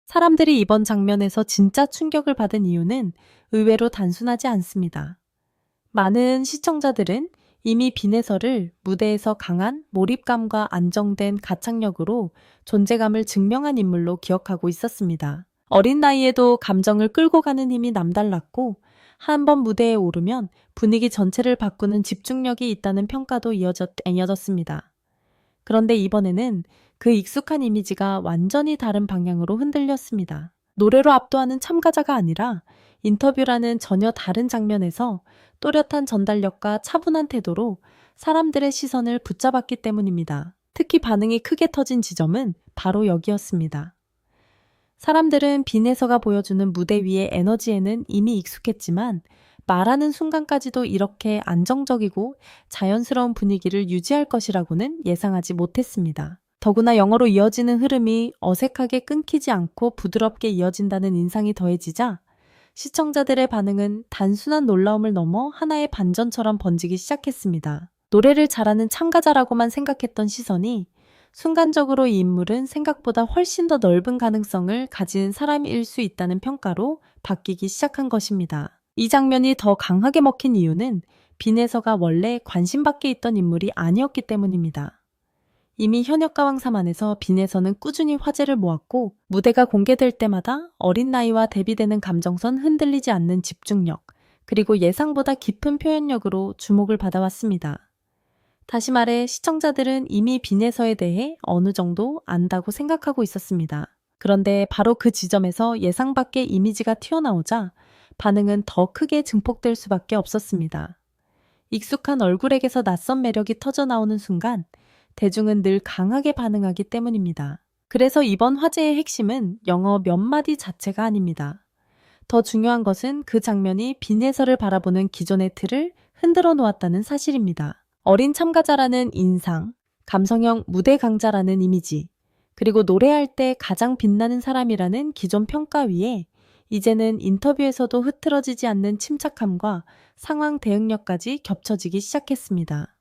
사람들이 이번 장면에서 진짜 충격을 받은 이유는 의외로 단순하지 않습니다. 많은 시청자들은 이미 빈에서를 무대에서 강한 몰입감과 안정된 가창력으로 존재감을 증명한 인물로 기억하고 있었습니다. 어린 나이에도 감정을 끌고 가는 힘이 남달랐고, 한 번 무대에 오르면 분위기 전체를 바꾸는 집중력이 있다는 평가도 이어졌습니다. 그런데 이번에는 그 익숙한 이미지가 완전히 다른 방향으로 흔들렸습니다. 노래로 압도하는 참가자가 아니라 인터뷰라는 전혀 다른 장면에서 또렷한 전달력과 차분한 태도로 사람들의 시선을 붙잡았기 때문입니다. 특히 반응이 크게 터진 지점은 바로 여기였습니다. 사람들은 빈에서가 보여주는 무대 위의 에너지에는 이미 익숙했지만, 말하는 순간까지도 이렇게 안정적이고 자연스러운 분위기를 유지할 것이라고는 예상하지 못했습니다. 더구나 영어로 이어지는 흐름이 어색하게 끊기지 않고 부드럽게 이어진다는 인상이 더해지자 시청자들의 반응은 단순한 놀라움을 넘어 하나의 반전처럼 번지기 시작했습니다. 노래를 잘하는 참가자라고만 생각했던 시선이 순간적으로 이 인물은 생각보다 훨씬 더 넓은 가능성을 가진 사람일 수 있다는 평가로 바뀌기 시작한 것입니다. 이 장면이 더 강하게 먹힌 이유는 빈에서가 원래 관심 밖에 있던 인물이 아니었기 때문입니다. 이미 현역가왕3 안에서 빈에서는 꾸준히 화제를 모았고, 무대가 공개될 때마다 어린 나이와 대비되는 감정선 흔들리지 않는 집중력, 그리고 예상보다 깊은 표현력으로 주목을 받아왔습니다. 다시 말해 시청자들은 이미 빈에서에 대해 어느 정도 안다고 생각하고 있었습니다. 그런데 바로 그 지점에서 예상 밖의 이미지가 튀어나오자 반응은 더 크게 증폭될 수밖에 없었습니다. 익숙한 얼굴에게서 낯선 매력이 터져나오는 순간 대중은 늘 강하게 반응하기 때문입니다. 그래서 이번 화제의 핵심은 영어 몇 마디 자체가 아닙니다. 더 중요한 것은 그 장면이 빈에서를 바라보는 기존의 틀을 흔들어 놓았다는 사실입니다. 어린 참가자라는 인상, 감성형 무대 강자라는 이미지, 그리고 노래할 때 가장 빛나는 사람이라는 기존 평가 위에 이제는 인터뷰에서도 흐트러지지 않는 침착함과 상황 대응력까지 겹쳐지기 시작했습니다.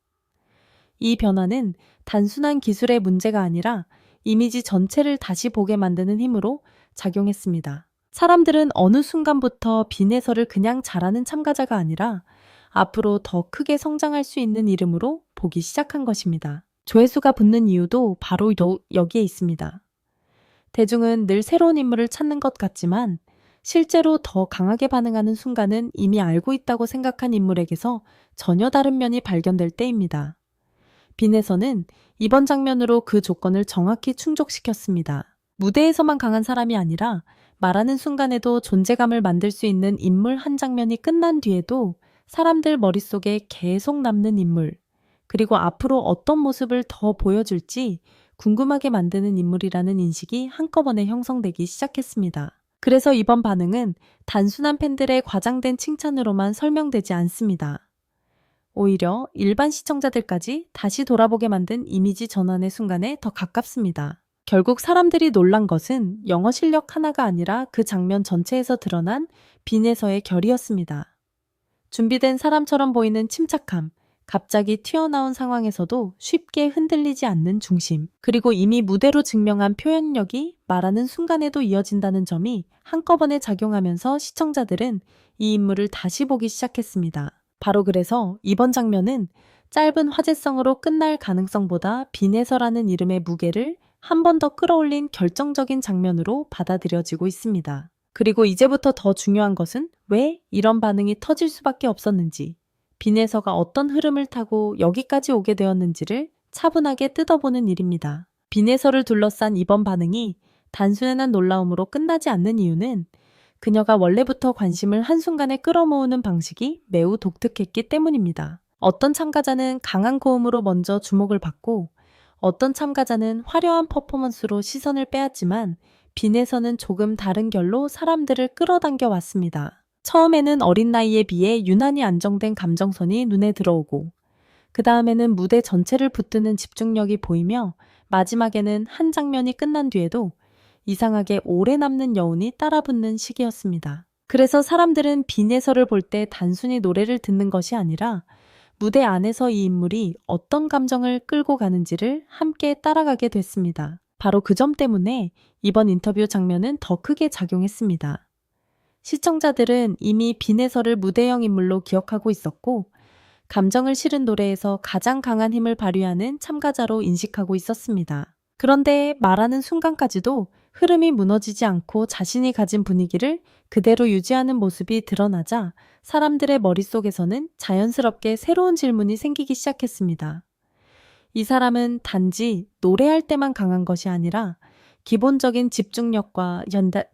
이 변화는 단순한 기술의 문제가 아니라 이미지 전체를 다시 보게 만드는 힘으로 작용했습니다. 사람들은 어느 순간부터 빈에서를 그냥 잘하는 참가자가 아니라 앞으로 더 크게 성장할 수 있는 이름으로 보기 시작한 것입니다. 조회수가 붙는 이유도 바로 여기에 있습니다. 대중은 늘 새로운 인물을 찾는 것 같지만 실제로 더 강하게 반응하는 순간은 이미 알고 있다고 생각한 인물에게서 전혀 다른 면이 발견될 때입니다. 빈에서는 이번 장면으로 그 조건을 정확히 충족시켰습니다. 무대에서만 강한 사람이 아니라 말하는 순간에도 존재감을 만들 수 있는 인물 한 장면이 끝난 뒤에도 사람들 머릿속에 계속 남는 인물, 그리고 앞으로 어떤 모습을 더 보여줄지 궁금하게 만드는 인물이라는 인식이 한꺼번에 형성되기 시작했습니다. 그래서 이번 반응은 단순한 팬들의 과장된 칭찬으로만 설명되지 않습니다. 오히려 일반 시청자들까지 다시 돌아보게 만든 이미지 전환의 순간에 더 가깝습니다. 결국 사람들이 놀란 것은 영어 실력 하나가 아니라 그 장면 전체에서 드러난 빈에서의 결이었습니다. 준비된 사람처럼 보이는 침착함, 갑자기 튀어나온 상황에서도 쉽게 흔들리지 않는 중심, 그리고 이미 무대로 증명한 표현력이 말하는 순간에도 이어진다는 점이 한꺼번에 작용하면서 시청자들은 이 인물을 다시 보기 시작했습니다. 바로 그래서 이번 장면은 짧은 화제성으로 끝날 가능성보다 빈에서라는 이름의 무게를 한 번 더 끌어올린 결정적인 장면으로 받아들여지고 있습니다. 그리고 이제부터 더 중요한 것은 왜 이런 반응이 터질 수밖에 없었는지, 빈에서가 어떤 흐름을 타고 여기까지 오게 되었는지를 차분하게 뜯어보는 일입니다. 빈에서를 둘러싼 이번 반응이 단순한 놀라움으로 끝나지 않는 이유는 그녀가 원래부터 관심을 한순간에 끌어모으는 방식이 매우 독특했기 때문입니다. 어떤 참가자는 강한 고음으로 먼저 주목을 받고 어떤 참가자는 화려한 퍼포먼스로 시선을 빼앗지만 빈에서는 조금 다른 결로 사람들을 끌어당겨 왔습니다. 처음에는 어린 나이에 비해 유난히 안정된 감정선이 눈에 들어오고, 그 다음에는 무대 전체를 붙드는 집중력이 보이며, 마지막에는 한 장면이 끝난 뒤에도 이상하게 오래 남는 여운이 따라붙는 시기였습니다. 그래서 사람들은 빈에서를 볼 때 단순히 노래를 듣는 것이 아니라 무대 안에서 이 인물이 어떤 감정을 끌고 가는지를 함께 따라가게 됐습니다. 바로 그 점 때문에 이번 인터뷰 장면은 더 크게 작용했습니다. 시청자들은 이미 빈에서를 무대형 인물로 기억하고 있었고, 감정을 실은 노래에서 가장 강한 힘을 발휘하는 참가자로 인식하고 있었습니다. 그런데 말하는 순간까지도 흐름이 무너지지 않고 자신이 가진 분위기를 그대로 유지하는 모습이 드러나자 사람들의 머릿속에서는 자연스럽게 새로운 질문이 생기기 시작했습니다. 이 사람은 단지 노래할 때만 강한 것이 아니라 기본적인 집중력과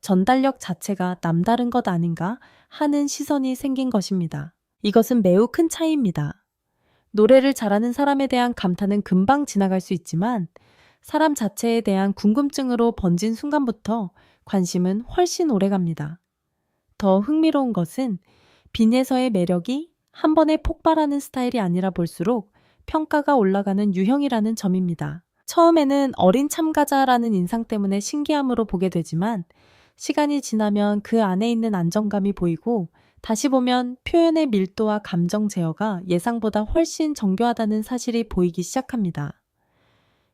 전달력 자체가 남다른 것 아닌가 하는 시선이 생긴 것입니다. 이것은 매우 큰 차이입니다. 노래를 잘하는 사람에 대한 감탄은 금방 지나갈 수 있지만 사람 자체에 대한 궁금증으로 번진 순간부터 관심은 훨씬 오래갑니다. 더 흥미로운 것은 빈에서의 매력이 한 번에 폭발하는 스타일이 아니라 볼수록 평가가 올라가는 유형이라는 점입니다. 처음에는 어린 참가자라는 인상 때문에 신기함으로 보게 되지만 시간이 지나면 그 안에 있는 안정감이 보이고 다시 보면 표현의 밀도와 감정 제어가 예상보다 훨씬 정교하다는 사실이 보이기 시작합니다.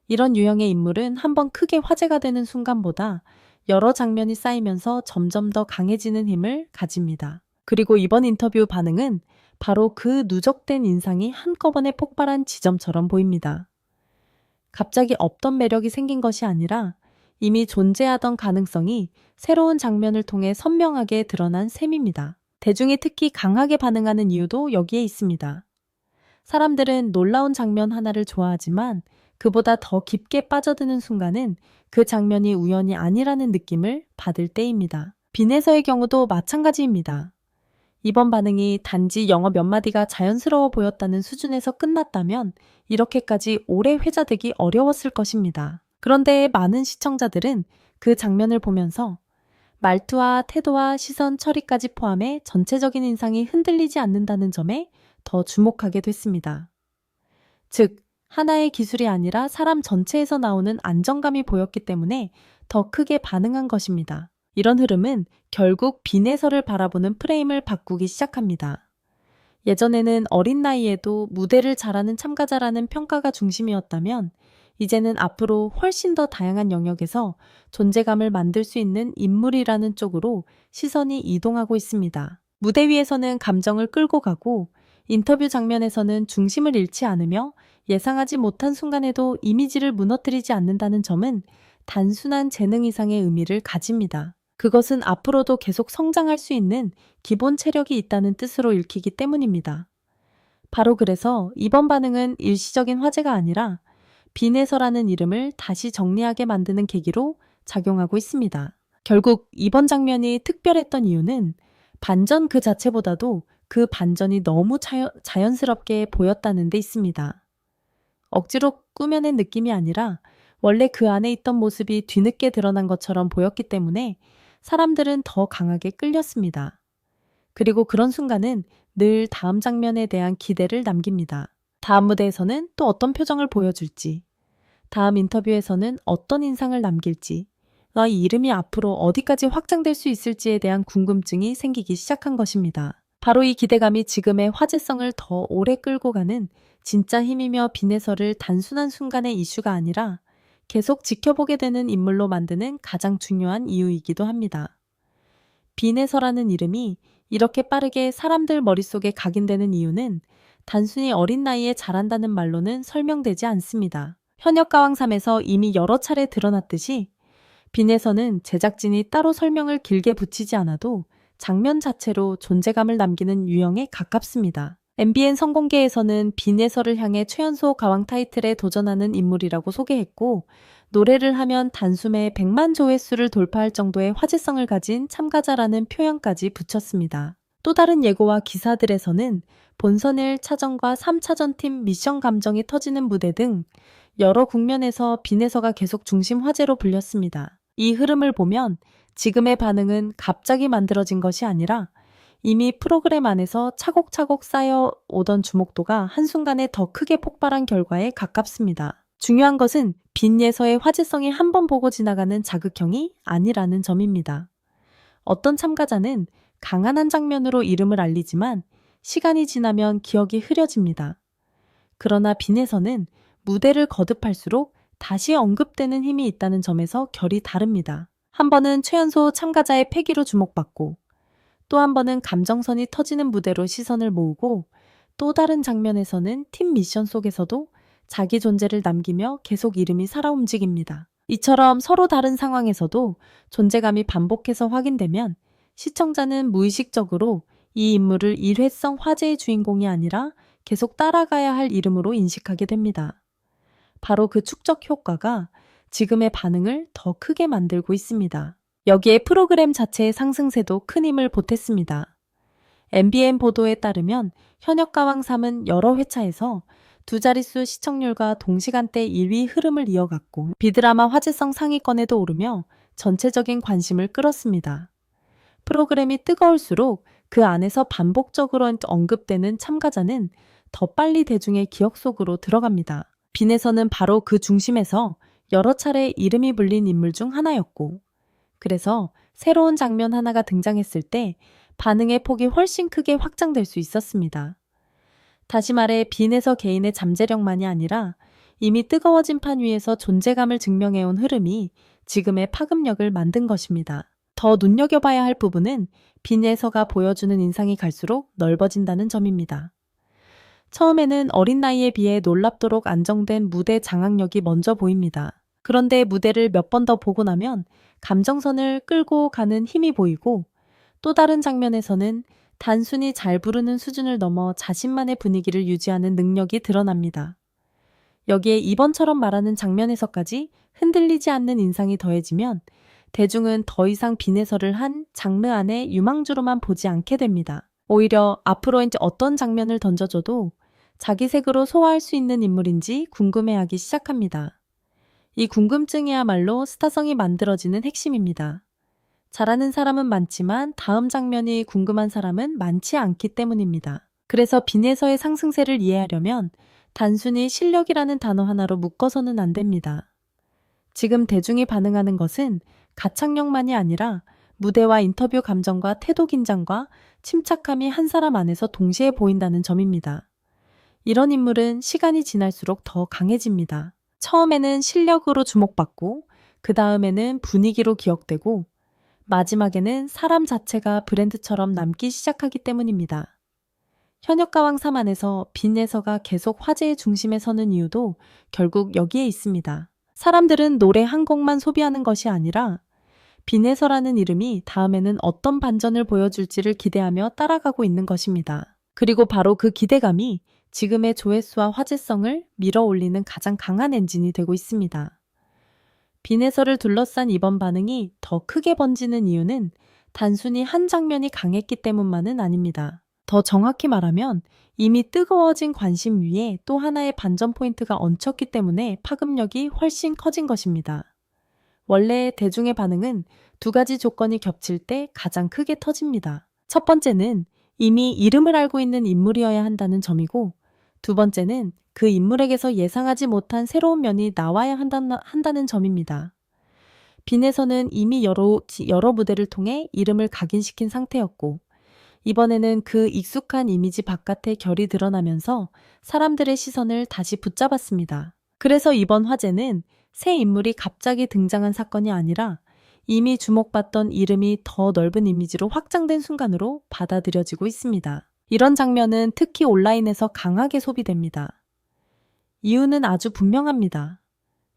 이런 유형의 인물은 한번 크게 화제가 되는 순간보다 여러 장면이 쌓이면서 점점 더 강해지는 힘을 가집니다. 그리고 이번 인터뷰 반응은 바로 그 누적된 인상이 한꺼번에 폭발한 지점처럼 보입니다. 갑자기 없던 매력이 생긴 것이 아니라 이미 존재하던 가능성이 새로운 장면을 통해 선명하게 드러난 셈입니다. 대중이 특히 강하게 반응하는 이유도 여기에 있습니다. 사람들은 놀라운 장면 하나를 좋아하지만 그보다 더 깊게 빠져드는 순간은 그 장면이 우연이 아니라는 느낌을 받을 때입니다. 빈에서의 경우도 마찬가지입니다. 이번 반응이 단지 영어 몇 마디가 자연스러워 보였다는 수준에서 끝났다면 이렇게까지 오래 회자되기 어려웠을 것입니다. 그런데 많은 시청자들은 그 장면을 보면서 말투와 태도와 시선 처리까지 포함해 전체적인 인상이 흔들리지 않는다는 점에 더 주목하게 됐습니다. 즉, 하나의 기술이 아니라 사람 전체에서 나오는 안정감이 보였기 때문에 더 크게 반응한 것입니다. 이런 흐름은 결국 빈에서를 바라보는 프레임을 바꾸기 시작합니다. 예전에는 어린 나이에도 무대를 잘하는 참가자라는 평가가 중심이었다면 이제는 앞으로 훨씬 더 다양한 영역에서 존재감을 만들 수 있는 인물이라는 쪽으로 시선이 이동하고 있습니다. 무대 위에서는 감정을 끌고 가고 인터뷰 장면에서는 중심을 잃지 않으며 예상하지 못한 순간에도 이미지를 무너뜨리지 않는다는 점은 단순한 재능 이상의 의미를 가집니다. 그것은 앞으로도 계속 성장할 수 있는 기본 체력이 있다는 뜻으로 읽히기 때문입니다. 바로 그래서 이번 반응은 일시적인 화제가 아니라 빈에서라는 이름을 다시 정리하게 만드는 계기로 작용하고 있습니다. 결국 이번 장면이 특별했던 이유는 반전 그 자체보다도 그 반전이 너무 자연스럽게 보였다는 데 있습니다. 억지로 꾸며낸 느낌이 아니라 원래 그 안에 있던 모습이 뒤늦게 드러난 것처럼 보였기 때문에 사람들은 더 강하게 끌렸습니다. 그리고 그런 순간은 늘 다음 장면에 대한 기대를 남깁니다. 다음 무대에서는 또 어떤 표정을 보여줄지, 다음 인터뷰에서는 어떤 인상을 남길지, 이 이름이 앞으로 어디까지 확장될 수 있을지에 대한 궁금증이 생기기 시작한 것입니다. 바로 이 기대감이 지금의 화제성을 더 오래 끌고 가는 진짜 힘이며 빈에서를 단순한 순간의 이슈가 아니라 계속 지켜보게 되는 인물로 만드는 가장 중요한 이유이기도 합니다. 빈에서라는 이름이 이렇게 빠르게 사람들 머릿속에 각인되는 이유는 단순히 어린 나이에 잘한다는 말로는 설명되지 않습니다. 현역가왕3에서 이미 여러 차례 드러났듯이 빈에서는 제작진이 따로 설명을 길게 붙이지 않아도 장면 자체로 존재감을 남기는 유형에 가깝습니다. MBN 성공개에서는 빈에서를 향해 최연소 가왕 타이틀에 도전하는 인물이라고 소개했고 노래를 하면 단숨에 100만 조회수를 돌파할 정도의 화제성을 가진 참가자라는 표현까지 붙였습니다. 또 다른 예고와 기사들에서는 본선 1차전과 3차전 팀 미션 감정이 터지는 무대 등 여러 국면에서 빈에서가 계속 중심 화제로 불렸습니다. 이 흐름을 보면 지금의 반응은 갑자기 만들어진 것이 아니라 이미 프로그램 안에서 차곡차곡 쌓여오던 주목도가 한순간에 더 크게 폭발한 결과에 가깝습니다. 중요한 것은 빈에서의 화제성이 한 번 보고 지나가는 자극형이 아니라는 점입니다. 어떤 참가자는 강한 한 장면으로 이름을 알리지만 시간이 지나면 기억이 흐려집니다. 그러나 빈에서는 무대를 거듭할수록 다시 언급되는 힘이 있다는 점에서 결이 다릅니다. 한 번은 최연소 참가자의 패기로 주목받고 또 한 번은 감정선이 터지는 무대로 시선을 모으고 또 다른 장면에서는 팀 미션 속에서도 자기 존재를 남기며 계속 이름이 살아 움직입니다. 이처럼 서로 다른 상황에서도 존재감이 반복해서 확인되면 시청자는 무의식적으로 이 인물을 일회성 화제의 주인공이 아니라 계속 따라가야 할 이름으로 인식하게 됩니다. 바로 그 축적 효과가 지금의 반응을 더 크게 만들고 있습니다. 여기에 프로그램 자체의 상승세도 큰 힘을 보탰습니다. MBN 보도에 따르면 현역가왕 3은 여러 회차에서 두 자릿수 시청률과 동시간대 1위 흐름을 이어갔고 비드라마 화제성 상위권에도 오르며 전체적인 관심을 끌었습니다. 프로그램이 뜨거울수록 그 안에서 반복적으로 언급되는 참가자는 더 빨리 대중의 기억 속으로 들어갑니다. 빈에서는 바로 그 중심에서 여러 차례 이름이 불린 인물 중 하나였고 그래서 새로운 장면 하나가 등장했을 때 반응의 폭이 훨씬 크게 확장될 수 있었습니다. 다시 말해 빈에서 개인의 잠재력만이 아니라 이미 뜨거워진 판 위에서 존재감을 증명해온 흐름이 지금의 파급력을 만든 것입니다. 더 눈여겨봐야 할 부분은 빈에서가 보여주는 인상이 갈수록 넓어진다는 점입니다. 처음에는 어린 나이에 비해 놀랍도록 안정된 무대 장악력이 먼저 보입니다. 그런데 무대를 몇 번 더 보고 나면 감정선을 끌고 가는 힘이 보이고 또 다른 장면에서는 단순히 잘 부르는 수준을 넘어 자신만의 분위기를 유지하는 능력이 드러납니다. 여기에 이번처럼 말하는 장면에서까지 흔들리지 않는 인상이 더해지면 대중은 더 이상 빈에서를 한 장르 안에 유망주로만 보지 않게 됩니다. 오히려 앞으로 이제 어떤 장면을 던져줘도 자기 색으로 소화할 수 있는 인물인지 궁금해하기 시작합니다. 이 궁금증이야말로 스타성이 만들어지는 핵심입니다. 잘하는 사람은 많지만 다음 장면이 궁금한 사람은 많지 않기 때문입니다. 그래서 빈에서의 상승세를 이해하려면 단순히 실력이라는 단어 하나로 묶어서는 안 됩니다. 지금 대중이 반응하는 것은 가창력만이 아니라 무대와 인터뷰 감정과 태도 긴장과 침착함이 한 사람 안에서 동시에 보인다는 점입니다. 이런 인물은 시간이 지날수록 더 강해집니다. 처음에는 실력으로 주목받고 그 다음에는 분위기로 기억되고 마지막에는 사람 자체가 브랜드처럼 남기 시작하기 때문입니다. 현역가왕 3 안에서 빈에서가 계속 화제의 중심에 서는 이유도 결국 여기에 있습니다. 사람들은 노래 한 곡만 소비하는 것이 아니라 빈에서라는 이름이 다음에는 어떤 반전을 보여줄지를 기대하며 따라가고 있는 것입니다. 그리고 바로 그 기대감이 지금의 조회수와 화제성을 밀어올리는 가장 강한 엔진이 되고 있습니다. 빈에서를 둘러싼 이번 반응이 더 크게 번지는 이유는 단순히 한 장면이 강했기 때문만은 아닙니다. 더 정확히 말하면 이미 뜨거워진 관심 위에 또 하나의 반전 포인트가 얹혔기 때문에 파급력이 훨씬 커진 것입니다. 원래 대중의 반응은 두 가지 조건이 겹칠 때 가장 크게 터집니다. 첫 번째는 이미 이름을 알고 있는 인물이어야 한다는 점이고 두 번째는 그 인물에게서 예상하지 못한 새로운 면이 나와야 한다는 점입니다. 빈에서는 이미 여러 무대를 통해 이름을 각인시킨 상태였고 이번에는 그 익숙한 이미지 바깥에 결이 드러나면서 사람들의 시선을 다시 붙잡았습니다. 그래서 이번 화제는 새 인물이 갑자기 등장한 사건이 아니라 이미 주목받던 이름이 더 넓은 이미지로 확장된 순간으로 받아들여지고 있습니다. 이런 장면은 특히 온라인에서 강하게 소비됩니다. 이유는 아주 분명합니다.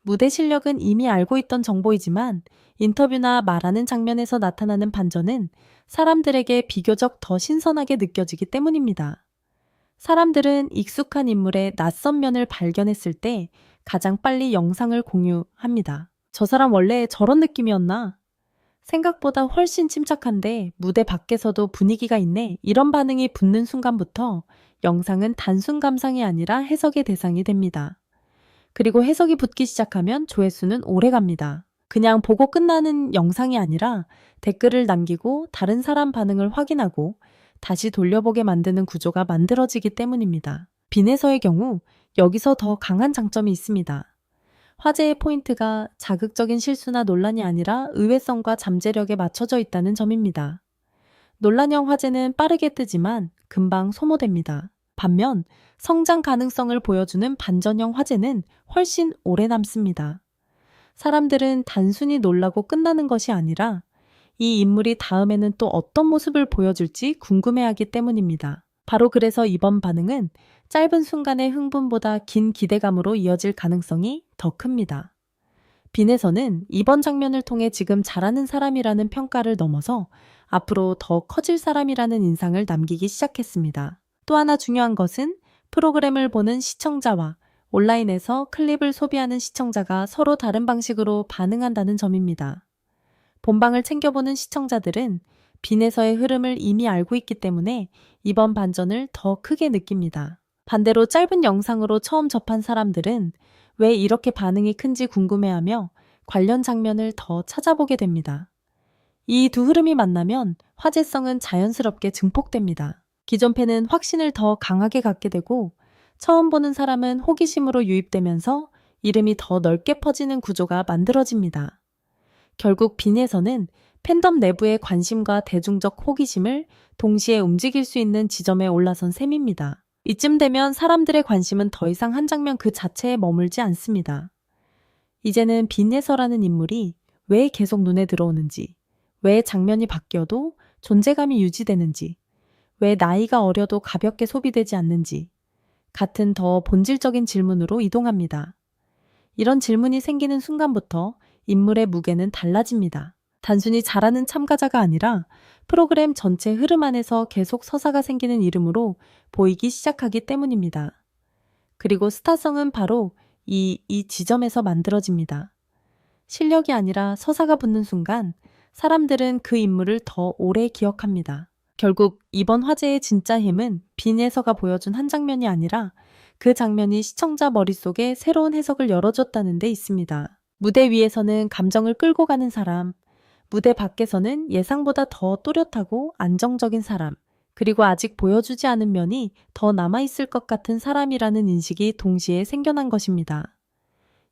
무대 실력은 이미 알고 있던 정보이지만 인터뷰나 말하는 장면에서 나타나는 반전은 사람들에게 비교적 더 신선하게 느껴지기 때문입니다. 사람들은 익숙한 인물의 낯선 면을 발견했을 때 가장 빨리 영상을 공유합니다. 저 사람 원래 저런 느낌이었나? 생각보다 훨씬 침착한데 무대 밖에서도 분위기가 있네. 이런 반응이 붙는 순간부터 영상은 단순 감상이 아니라 해석의 대상이 됩니다. 그리고 해석이 붙기 시작하면 조회수는 오래 갑니다. 그냥 보고 끝나는 영상이 아니라 댓글을 남기고 다른 사람 반응을 확인하고 다시 돌려보게 만드는 구조가 만들어지기 때문입니다. 빈에서의 경우 여기서 더 강한 장점이 있습니다. 화제의 포인트가 자극적인 실수나 논란이 아니라 의외성과 잠재력에 맞춰져 있다는 점입니다. 논란형 화제는 빠르게 뜨지만 금방 소모됩니다. 반면 성장 가능성을 보여주는 반전형 화제는 훨씬 오래 남습니다. 사람들은 단순히 놀라고 끝나는 것이 아니라 이 인물이 다음에는 또 어떤 모습을 보여줄지 궁금해하기 때문입니다. 바로 그래서 이번 반응은 짧은 순간의 흥분보다 긴 기대감으로 이어질 가능성이 더 큽니다. 빈에서는 이번 장면을 통해 지금 잘하는 사람이라는 평가를 넘어서 앞으로 더 커질 사람이라는 인상을 남기기 시작했습니다. 또 하나 중요한 것은 프로그램을 보는 시청자와 온라인에서 클립을 소비하는 시청자가 서로 다른 방식으로 반응한다는 점입니다. 본방을 챙겨보는 시청자들은 빈에서의 흐름을 이미 알고 있기 때문에 이번 반전을 더 크게 느낍니다. 반대로 짧은 영상으로 처음 접한 사람들은 왜 이렇게 반응이 큰지 궁금해하며 관련 장면을 더 찾아보게 됩니다. 이 두 흐름이 만나면 화제성은 자연스럽게 증폭됩니다. 기존 팬은 확신을 더 강하게 갖게 되고 처음 보는 사람은 호기심으로 유입되면서 이름이 더 넓게 퍼지는 구조가 만들어집니다. 결국 빈에서는 팬덤 내부의 관심과 대중적 호기심을 동시에 움직일 수 있는 지점에 올라선 셈입니다. 이쯤 되면 사람들의 관심은 더 이상 한 장면 그 자체에 머물지 않습니다. 이제는 빈에서라는 인물이 왜 계속 눈에 들어오는지, 왜 장면이 바뀌어도 존재감이 유지되는지, 왜 나이가 어려도 가볍게 소비되지 않는지, 같은 더 본질적인 질문으로 이동합니다. 이런 질문이 생기는 순간부터 인물의 무게는 달라집니다. 단순히 잘하는 참가자가 아니라 프로그램 전체 흐름 안에서 계속 서사가 생기는 이름으로 보이기 시작하기 때문입니다. 그리고 스타성은 바로 이 지점에서 만들어집니다. 실력이 아니라 서사가 붙는 순간 사람들은 그 인물을 더 오래 기억합니다. 결국 이번 화제의 진짜 힘은 빈에서가 보여준 한 장면이 아니라 그 장면이 시청자 머릿속에 새로운 해석을 열어줬다는 데 있습니다. 무대 위에서는 감정을 끌고 가는 사람, 무대 밖에서는 예상보다 더 또렷하고 안정적인 사람, 그리고 아직 보여주지 않은 면이 더 남아있을 것 같은 사람이라는 인식이 동시에 생겨난 것입니다.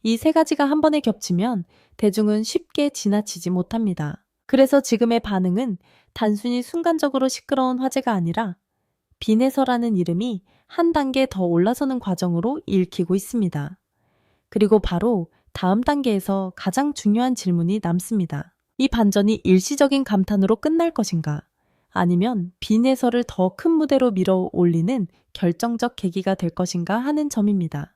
이 세 가지가 한 번에 겹치면 대중은 쉽게 지나치지 못합니다. 그래서 지금의 반응은 단순히 순간적으로 시끄러운 화제가 아니라 빈에서라는 이름이 한 단계 더 올라서는 과정으로 읽히고 있습니다. 그리고 바로 다음 단계에서 가장 중요한 질문이 남습니다. 이 반전이 일시적인 감탄으로 끝날 것인가? 아니면 빈에서를 더 큰 무대로 밀어 올리는 결정적 계기가 될 것인가 하는 점입니다.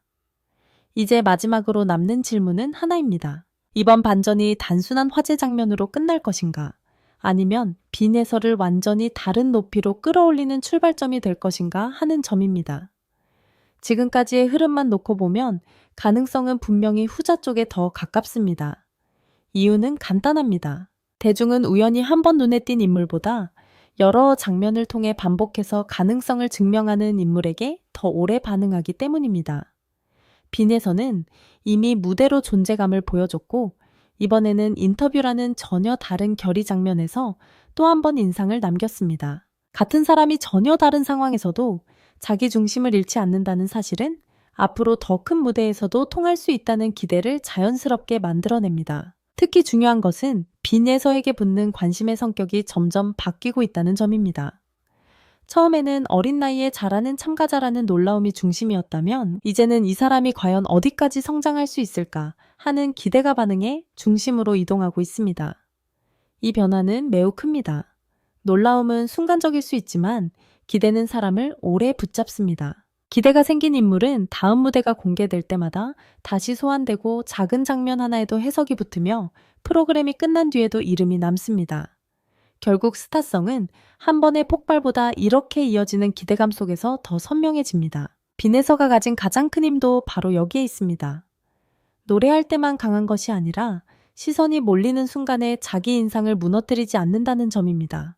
이제 마지막으로 남는 질문은 하나입니다. 이번 반전이 단순한 화제 장면으로 끝날 것인가? 아니면 빈에서를 완전히 다른 높이로 끌어올리는 출발점이 될 것인가 하는 점입니다. 지금까지의 흐름만 놓고 보면 가능성은 분명히 후자 쪽에 더 가깝습니다. 이유는 간단합니다. 대중은 우연히 한 번 눈에 띈 인물보다 여러 장면을 통해 반복해서 가능성을 증명하는 인물에게 더 오래 반응하기 때문입니다. 빈에서는 이미 무대로 존재감을 보여줬고 이번에는 인터뷰라는 전혀 다른 결의 장면에서 또 한 번 인상을 남겼습니다. 같은 사람이 전혀 다른 상황에서도 자기 중심을 잃지 않는다는 사실은 앞으로 더 큰 무대에서도 통할 수 있다는 기대를 자연스럽게 만들어냅니다. 특히 중요한 것은 빈에서에게 붙는 관심의 성격이 점점 바뀌고 있다는 점입니다. 처음에는 어린 나이에 잘하는 참가자라는 놀라움이 중심이었다면 이제는 이 사람이 과연 어디까지 성장할 수 있을까 하는 기대가 반응의 중심으로 이동하고 있습니다. 이 변화는 매우 큽니다. 놀라움은 순간적일 수 있지만 기대는 사람을 오래 붙잡습니다. 기대가 생긴 인물은 다음 무대가 공개될 때마다 다시 소환되고 작은 장면 하나에도 해석이 붙으며 프로그램이 끝난 뒤에도 이름이 남습니다. 결국 스타성은 한 번의 폭발보다 이렇게 이어지는 기대감 속에서 더 선명해집니다. 빈에서가 가진 가장 큰 힘도 바로 여기에 있습니다. 노래할 때만 강한 것이 아니라 시선이 몰리는 순간에 자기 인상을 무너뜨리지 않는다는 점입니다.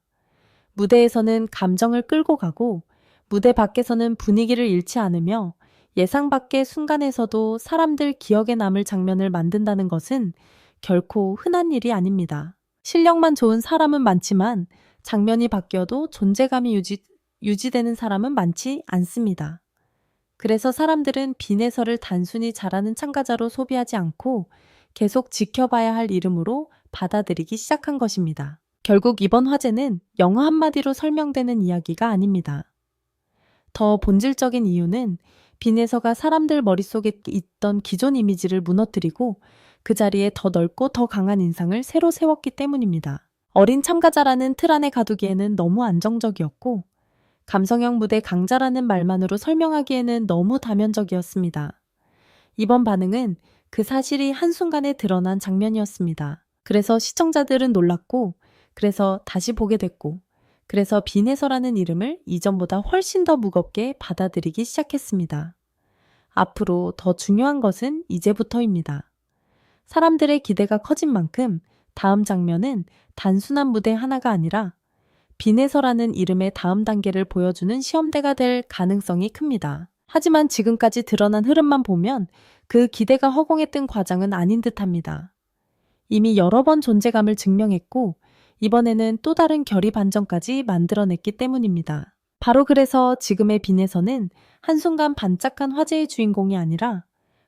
무대에서는 감정을 끌고 가고 무대 밖에서는 분위기를 잃지 않으며 예상 밖의 순간에서도 사람들 기억에 남을 장면을 만든다는 것은 결코 흔한 일이 아닙니다. 실력만 좋은 사람은 많지만 장면이 바뀌어도 존재감이 유지되는 사람은 많지 않습니다. 그래서 사람들은 빈에서를 단순히 잘하는 참가자로 소비하지 않고 계속 지켜봐야 할 이름으로 받아들이기 시작한 것입니다. 결국 이번 화제는 영어 한마디로 설명되는 이야기가 아닙니다. 더 본질적인 이유는 빈에서가 사람들 머릿속에 있던 기존 이미지를 무너뜨리고 그 자리에 더 넓고 더 강한 인상을 새로 세웠기 때문입니다. 어린 참가자라는 틀 안에 가두기에는 너무 안정적이었고 감성형 무대 강자라는 말만으로 설명하기에는 너무 다면적이었습니다. 이번 반응은 그 사실이 한순간에 드러난 장면이었습니다. 그래서 시청자들은 놀랐고, 그래서 다시 보게 됐고, 그래서 빈에서라는 이름을 이전보다 훨씬 더 무겁게 받아들이기 시작했습니다. 앞으로 더 중요한 것은 이제부터입니다. 사람들의 기대가 커진 만큼 다음 장면은 단순한 무대 하나가 아니라 빈에서라는 이름의 다음 단계를 보여주는 시험대가 될 가능성이 큽니다. 하지만 지금까지 드러난 흐름만 보면 그 기대가 허공에 뜬 과정은 아닌 듯합니다. 이미 여러 번 존재감을 증명했고 이번에는 또 다른 결의 반전까지 만들어냈기 때문입니다. 바로 그래서 지금의 빈에서는 한순간 반짝한 화제의 주인공이 아니라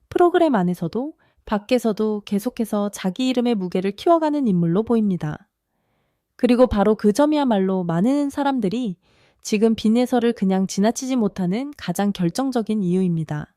프로그램 안에서도 밖에서도 계속해서 자기 이름의 무게를 키워가는 인물로 보입니다. 그리고 바로 그 점이야말로 많은 사람들이 지금 빈에서를 그냥 지나치지 못하는 가장 결정적인 이유입니다.